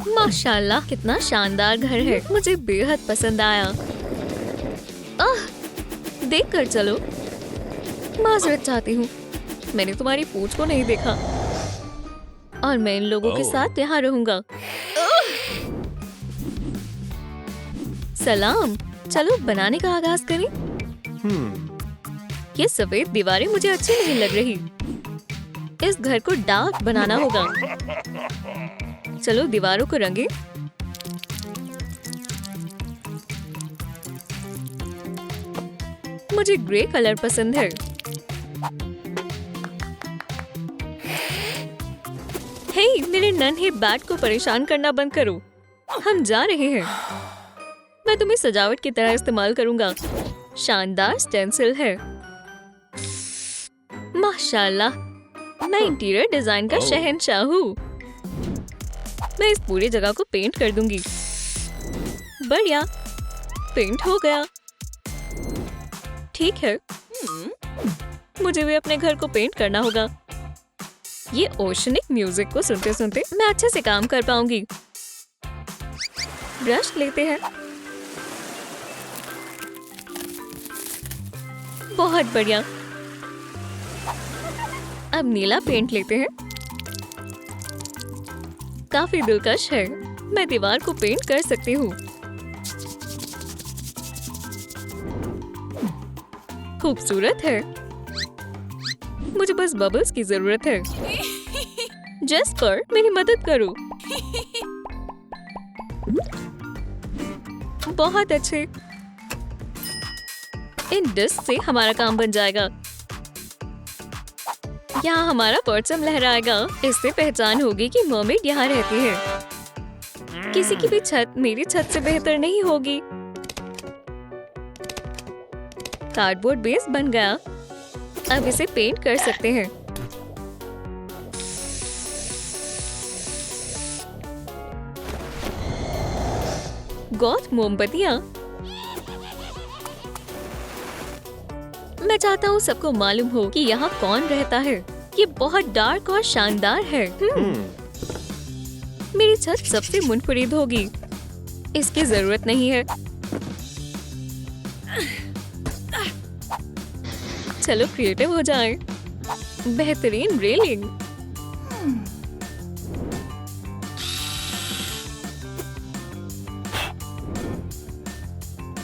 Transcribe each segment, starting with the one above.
माशाल्लाह, कितना शानदार घर है। मुझे बेहद पसंद आया। देख कर चलो। माजरत चाहती हूँ, मैंने तुम्हारी पूंछ को नहीं देखा और मैं इन लोगों के साथ यहाँ रहूंगा। सलाम, चलो बनाने का आगाज करें। ये सफेद दीवारें मुझे अच्छी नहीं लग रही। इस घर को डार्क बनाना होगा। चलो दीवारों को रंगे। मुझे ग्रे कलर पसंद है। हे, मेरे नन्हे बैट को परेशान करना बंद करो। हम जा रहे हैं। मैं तुम्हें सजावट की तरह इस्तेमाल करूंगा। शानदार स्टेंसिल है। माशाल्लाह, मैं इंटीरियर डिजाइन का शहंशाह हूँ। मैं इस पूरी जगह को पेंट कर दूंगी। बढ़िया, पेंट हो गया। ठीक है, मुझे भी अपने घर को पेंट करना होगा। ये ओशनिक म्यूजिक को सुनते सुनते मैं अच्छे से काम कर पाऊंगी। ब्रश लेते हैं। बहुत बढ़िया। अब नीला पेंट लेते हैं। काफी दिलकश है। मैं दीवार को पेंट कर सकती हूँ। खूबसूरत है। मुझे बस बबल्स की जरूरत है। जस्पर, मेरी मदद करो। बहुत अच्छे। इन डिस्क से हमारा काम बन जाएगा। यहाँ हमारा परचम लहराएगा। इससे पहचान होगी कि मर्मेड यहाँ रहती है। किसी की भी छत मेरी छत से बेहतर नहीं होगी। कार्डबोर्ड बेस बन गया। अब इसे पेंट कर सकते हैं। गॉथ मोमबत्तियाँ। मैं चाहता हूँ सबको मालूम हो कि यहाँ कौन रहता है। ये बहुत डार्क और शानदार है। मेरी छत सबसे मुनफरिद होगी। इसकी जरूरत नहीं है। चलो क्रिएटिव हो जाए। बेहतरीन रेलिंग।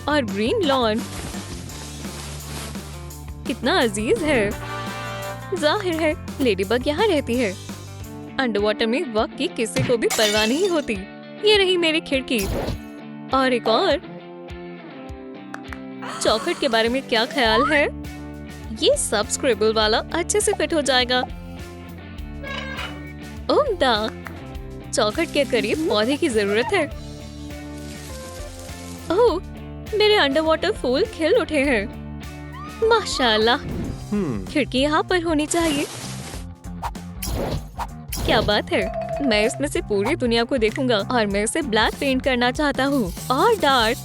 और ग्रीन लॉन। कितना अजीज है। जाहिर है लेडीबग यहाँ रहती है। अंडरवाटर में वक्त की किसी को भी परवाह नहीं होती। ये रही मेरी खिड़की। और एक और। चौखट के बारे में क्या ख्याल है? ये सब स्क्रिबल वाला अच्छे से फिट हो जाएगा। उम्दा। चौखट के करीब पौधे की जरूरत है। ओह, मेरे अंडरवाटर फूल खिल उठे हैं। माशाल्लाह। खिड़की यहाँ पर होनी चाहिए। क्या बात है। मैं इसमें से पूरी दुनिया को देखूंगा और मैं इसे ब्लैक पेंट करना चाहता हूँ और डार्क।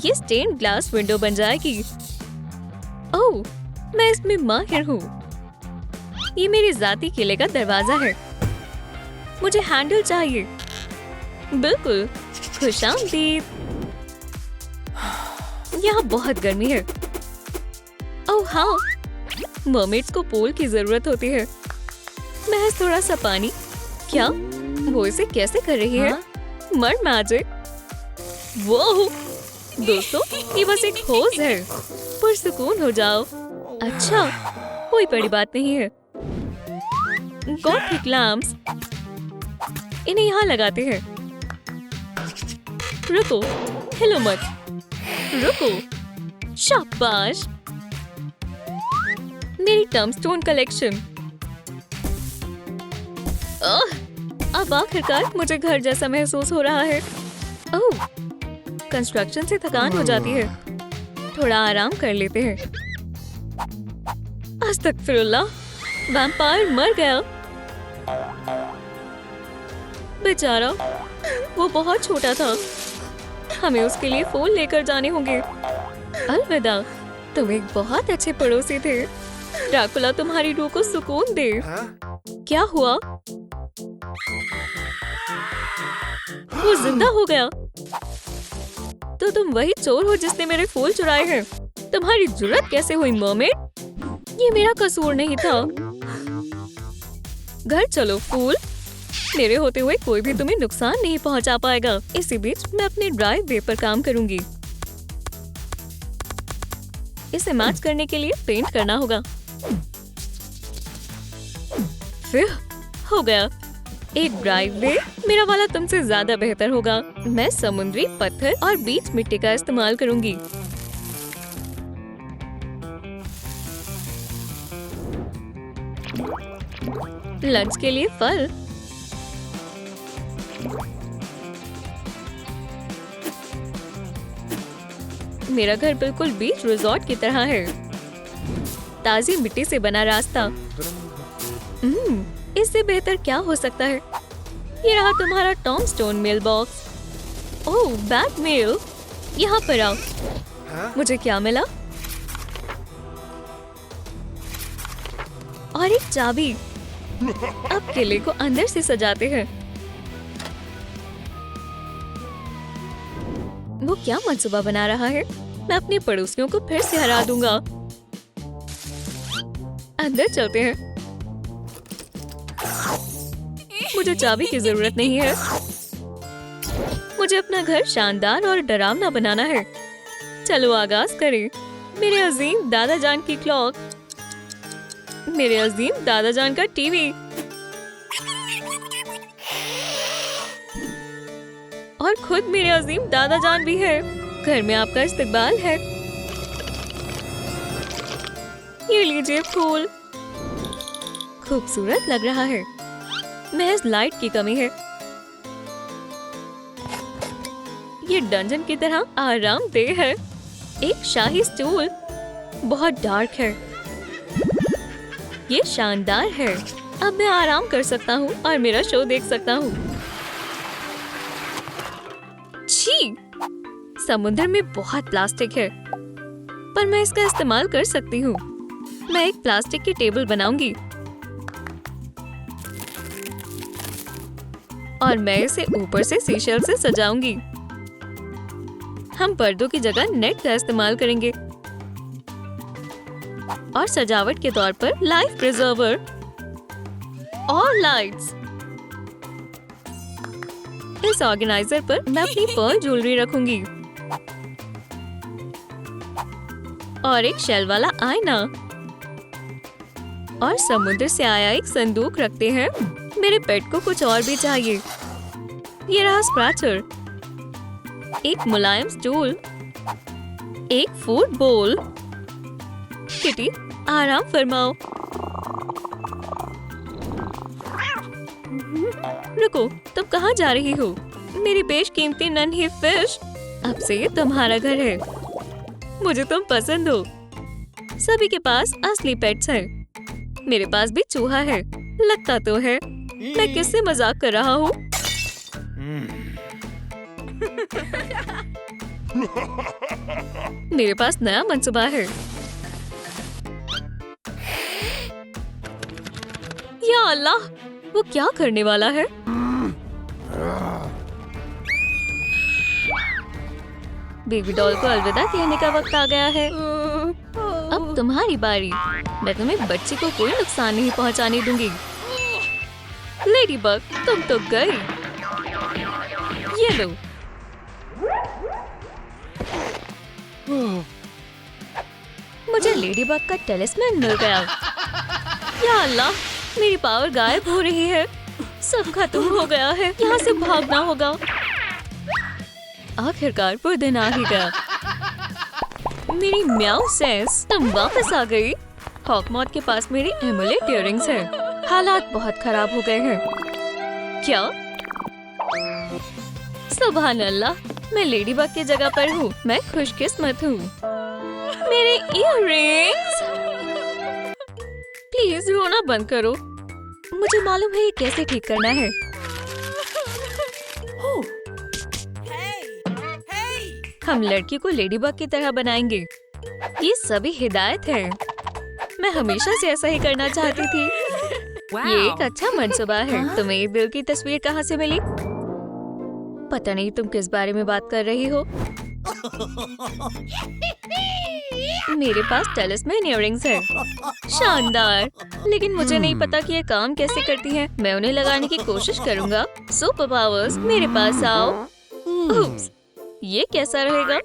ये स्टेन ग्लास विंडो बन जाएगी। ओह, मैं इसमें माहिर हूँ। ये मेरे जाती किले का दरवाजा है। मुझे हैंडल चाहिए। बिल्कुल। खुशामदीद। यहाँ बहुत गर्मी है। ओह हाँ, मर्मेड्स को पूल की जरूरत होती है। महज थोड़ा सा पानी। क्या वो इसे कैसे कर रही है? मर्ड मैजिक। वो दोस्तों, ये बस एक होज है। पुरसुकून हो जाओ। अच्छा, कोई बड़ी बात नहीं है। Gothic lamps. इन्हें यहाँ लगाते हैं। रुको, हिलो मत। रुको। शाबाश। मेरी टर्मस्टोन कलेक्शन। अब आखिरकार मुझे घर जैसा महसूस हो रहा है। ओह, कंस्ट्रक्शन से थकान हो जाती है। थोड़ा आराम कर लेते हैं। अस्तगफिरुल्लाह, वैम्पायर मर गया। बेचारा, वो बहुत छोटा था। हमें उसके लिए फूल लेकर जाने होंगे। अलविदा, तुम एक बहुत अच्छे पड़ोसी थे। ड्रैकुला तुम्हारी रूह को सुकून दे। क्या हुआ? वो जिंदा हो गया। तो तुम वही चोर हो जिसने मेरे फूल चुराए हैं। तुम्हारी जुर्रत कैसे हुई मरमेड? ये मेरा कसूर नहीं था। घर चलो फूल। मेरे होते हुए कोई भी तुम्हें नुकसान नहीं पहुंचा पाएगा। इसी बीच मैं अपने ड्राइव वे पर काम करूंगी। इसे मैच करने के लिए पेंट करना होगा। फिर हो गया। एक ड्राइव वे। मेरा वाला तुमसे ज्यादा बेहतर होगा। मैं समुद्री पत्थर और बीच मिट्टी का इस्तेमाल करूंगी। लंच के लिए फल। मेरा घर बिल्कुल बीच रिजॉर्ट की तरह है। ताजी मिट्टी से बना रास्ता। इससे बेहतर क्या हो सकता है? ये रहा तुम्हारा टॉम स्टोन मेल बॉक्स। ओह, बैट मेल। यहाँ पर आओ। मुझे क्या मिला? और एक चाबी। अब किले को अंदर से सजाते हैं। वो क्या मंसूबा बना रहा है? मैं अपने पड़ोसियों को फिर से हरा दूंगा। अंदर चलते हैं। मुझे चाबी की जरूरत नहीं है। मुझे अपना घर शानदार और डरावना बनाना है। चलो आगाज करें। मेरे अजीम दादा जान की क्लॉक। मेरे अजीम दादा जान का टीवी। और खुद मेरे अजीम दादा जान भी है। घर में आपका इस्तकबाल है। ये लीजिए फूल। खूबसूरत लग रहा है। महज लाइट की कमी है। ये डंजन की तरह आरामदेह है। एक शाही स्टूल। बहुत डार्क है। ये शानदार है। अब मैं आराम कर सकता हूँ और मेरा शो देख सकता हूँ। छी! समुद्र में बहुत प्लास्टिक है, पर मैं इसका इस्तेमाल कर सकती हूँ। मैं एक प्लास्टिक की टेबल बनाऊंगी और मैं इसे ऊपर से सीशेल से सजाऊंगी। हम पर्दों की जगह नेट का इस्तेमाल करेंगे और सजावट के तौर पर लाइफ प्रिजर्वर और लाइट्स। इस ऑर्गेनाइजर पर मैं अपनी पर्ल ज्वेलरी रखूंगी और एक शेल वाला आईना और समुद्र से आया एक संदूक रखते हैं। मेरे पेट को कुछ और भी चाहिए। ये रहा स्क्रैचर, एक मुलायम स्टूल, एक फूड बोल। किटी, आराम फरमाओ। रुको, तुम कहाँ जा रही हो? मेरी बेशकीमती नन्ही फिश। अब से ये तुम्हारा घर है। मुझे तुम पसंद हो। सभी के पास असली पेट्स हैं। मेरे पास भी चूहा है। लगता तो है। मैं किससे मजाक कर रहा हूँ? मेरे पास नया मंसूबा है। या अल्लाह, वो क्या करने वाला है? बेबी डॉल को अलविदा कहने का वक्त आ गया है। अब तुम्हारी बारी। मैं तुम्हें बच्ची को कोई नुकसान नहीं पहुंचाने दूंगी। लेडीबग, तुम तो गई। ये लो। मुझे लेडीबग का टेलिस्मैन मिल गया। या अल्लाह, मेरी पावर गायब हो रही है। सब खत्म हो गया है। यहाँ से भागना होगा। आखिरकार वो दिन आ ही गया। मेरी म्याऊ सेंस, तुम वापस आ गई। हॉकमॉथ के पास मेरी एमुलेट इयररिंग्स हैं। हालात बहुत खराब हो गए हैं। क्या? सुभान अल्लाह, मैं लेडीबग की जगह पर हूँ। मैं खुशकिस्मत हूँ। मेरे इयररिंग्स! प्लीज रोना बंद करो। मुझे मालूम है ये कैसे ठीक करना है। हम लड़की को लेडीबग की तरह बनाएंगे। ये सभी हिदायत है। मैं हमेशा से ऐसा ही करना चाहती थी। ये एक अच्छा मंसूबा है। तुम्हें दिल की तस्वीर कहाँ से मिली? पता नहीं तुम किस बारे में बात कर रही हो। मेरे पास टैलिस्मैन इयररिंग्स है। शानदार, लेकिन मुझे नहीं पता कि ये काम कैसे करती हैं। मैं उन्हें लगाने की कोशिश करूंगा। सुपर पावर्स, मेरे पास आओ। उप्स, ये कैसा रहेगा?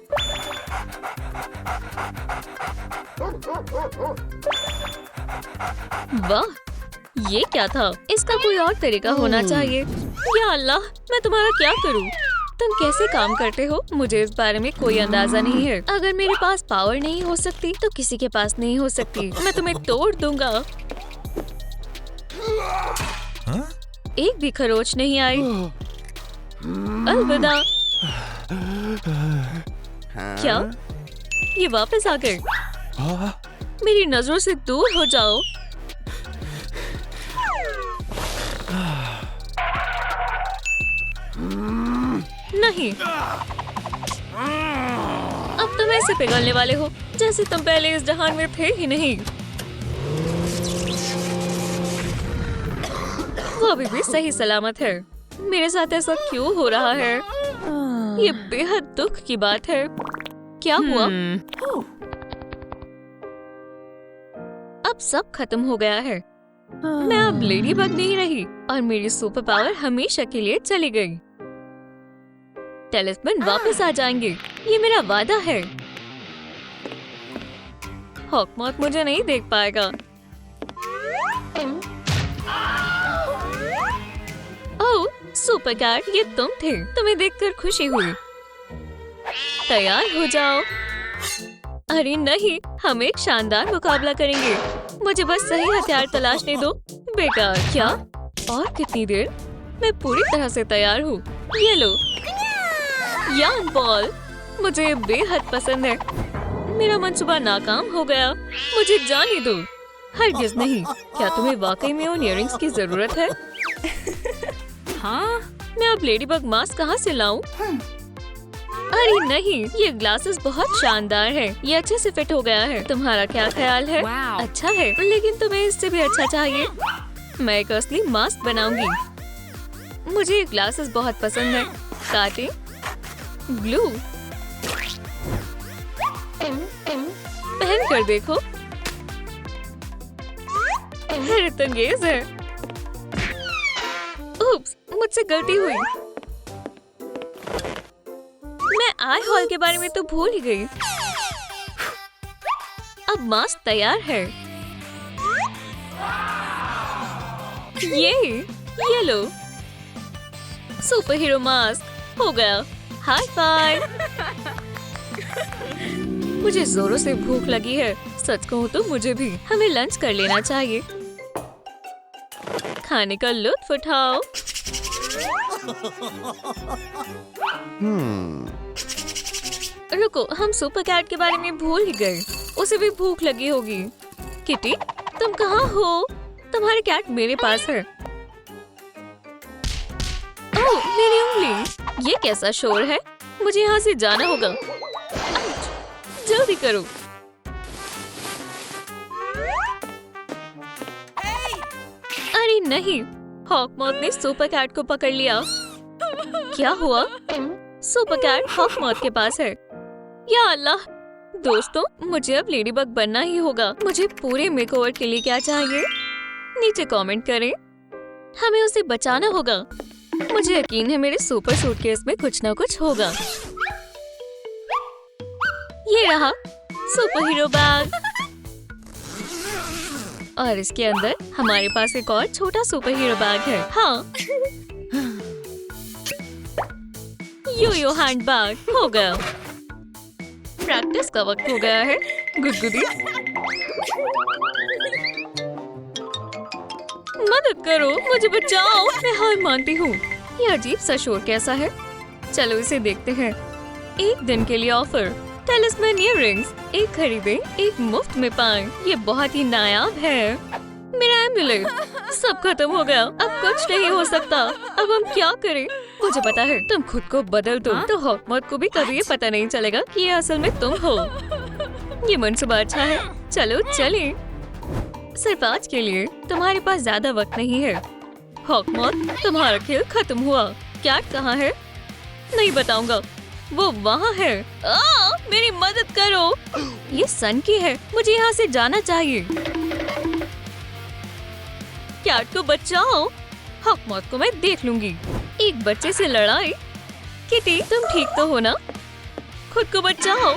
वाह, ये क्या था? इसका कोई और तरीका होना चाहिए। या अल्लाह, मैं तुम्हारा क्या करूं? तुम कैसे काम करते हो? मुझे इस बारे में कोई अंदाजा नहीं है। अगर मेरे पास पावर नहीं हो सकती तो किसी के पास नहीं हो सकती। मैं तुम्हें तोड़ दूंगा। एक भी खरोच नहीं आई। अलविदा। क्या? ये वापस आ गए? मेरी नजरों से दूर हो जाओ। नहीं, अब तुम ऐसे पिघलने वाले हो जैसे तुम पहले इस जहान में थे ही नहीं। वो अभी भी सही सलामत है। मेरे साथ ऐसा क्यों हो रहा है? ये बेहद दुख की बात है। क्या हुआ? अब सब खत्म हो गया है। मैं अब लेडी बग नहीं रही और मेरी सुपर पावर हमेशा के लिए चली गई। टैलिस्मैन वापस आ जाएंगे, ये मेरा वादा है। हॉकमॉथ मुझे नहीं देख पाएगा। ओह, सुपर कैट, ये तुम थे। तुम्हें देखकर खुशी हुई। तैयार हो जाओ। अरे नहीं, हम एक शानदार मुकाबला करेंगे। मुझे बस सही हथियार तलाशने दो। बेकार। क्या? और कितनी देर? मैं पूरी तरह से तैयार हूँ। ये लो, यान बॉल मुझे बेहद पसंद है। मेरा मंसूबा नाकाम हो गया। मुझे जाने दो। हरगिज़ नहीं। क्या तुम्हें वाकई में उन इयररिंग्स की जरूरत है? हाँ, मैं अब लेडीबग मास्क कहाँ से लाऊं? अरे नहीं, ये ग्लासेस बहुत शानदार है। ये अच्छे से फिट हो गया है। तुम्हारा क्या ख्याल है? अच्छा है, लेकिन तुम्हें इससे भी अच्छा चाहिए। मैं एक असली मास्क बनाऊंगी। मुझे ये ग्लासेस बहुत पसंद है। काटे, ग्लू, पहन कर देखो। हैरतअंगेज है। उप्स, मुझसे गलती हुई। मैं आई हॉल के बारे में तो भूल ही गई। अब मास्क तैयार है। ये लो, सुपर हीरो मास्क हो गया। High five. मुझे जोरों से भूख लगी है। सच कहूँ तो मुझे भी। हमें लंच कर लेना चाहिए। खाने का लुत्फ उठाओ। रुको, हम सुपर कैट के बारे में भूल ही गए। उसे भी भूख लगी होगी। किटी, तुम कहाँ हो? तुम्हारी कैट मेरे पास है। ओह, मेरी उंगली। ये कैसा शोर है? मुझे यहाँ से जाना होगा। जल्दी करो। अरे नहीं, हॉकमॉथ ने सुपर कैट को पकड़ लिया। क्या हुआ? सुपर कैट हॉकमॉथ के पास है। या अल्लाह! दोस्तों, मुझे अब लेडीबग बनना ही होगा। मुझे पूरे मेकओवर के लिए क्या चाहिए? नीचे कमेंट करें। हमें उसे बचाना होगा। मुझे यकीन है मेरे सुपर सूटकेस में कुछ ना कुछ होगा। ये रहा सुपर हीरो बैग। और इसके अंदर हमारे पास एक और छोटा सुपर हीरो बैग है। हाँ, यो हैंड बैग हो गया। प्रैक्टिस का वक्त हो गया है। गुदगुदी, मदद करो, मुझे बचाओ। मैं हार मानती हूँ। ये अजीब सा शोर कैसा है? चलो इसे देखते हैं। एक दिन के लिए ऑफर। टैलिस्मैन इयररिंग्स, एक खरीदे एक मुफ्त में पाएं। ये बहुत ही नायाब है। मेरा एम्बुलेट सब खत्म हो गया। अब कुछ नहीं हो सकता। अब हम क्या करें? मुझे पता है, तुम खुद को बदल दो तो हॉकमॉथ को भी कभी ये पता नहीं चलेगा कि ये असल में तुम हो। ये मंसूबा अच्छा है। चलो चलें। सिर्फ आज के लिए। तुम्हारे पास ज्यादा वक्त नहीं है। हॉकमॉथ, तुम्हारा खेल खत्म हुआ। कैट कहाँ है? नहीं बताऊंगा। वो वहाँ है। मेरी मदद करो। ये सन की है, मुझे यहाँ से जाना चाहिए। कैट को बचाओ। हक मौत को मैं देख लूंगी। एक बच्चे से लड़ाई। किटी तुम ठीक तो हो ना? खुद को बचाओ।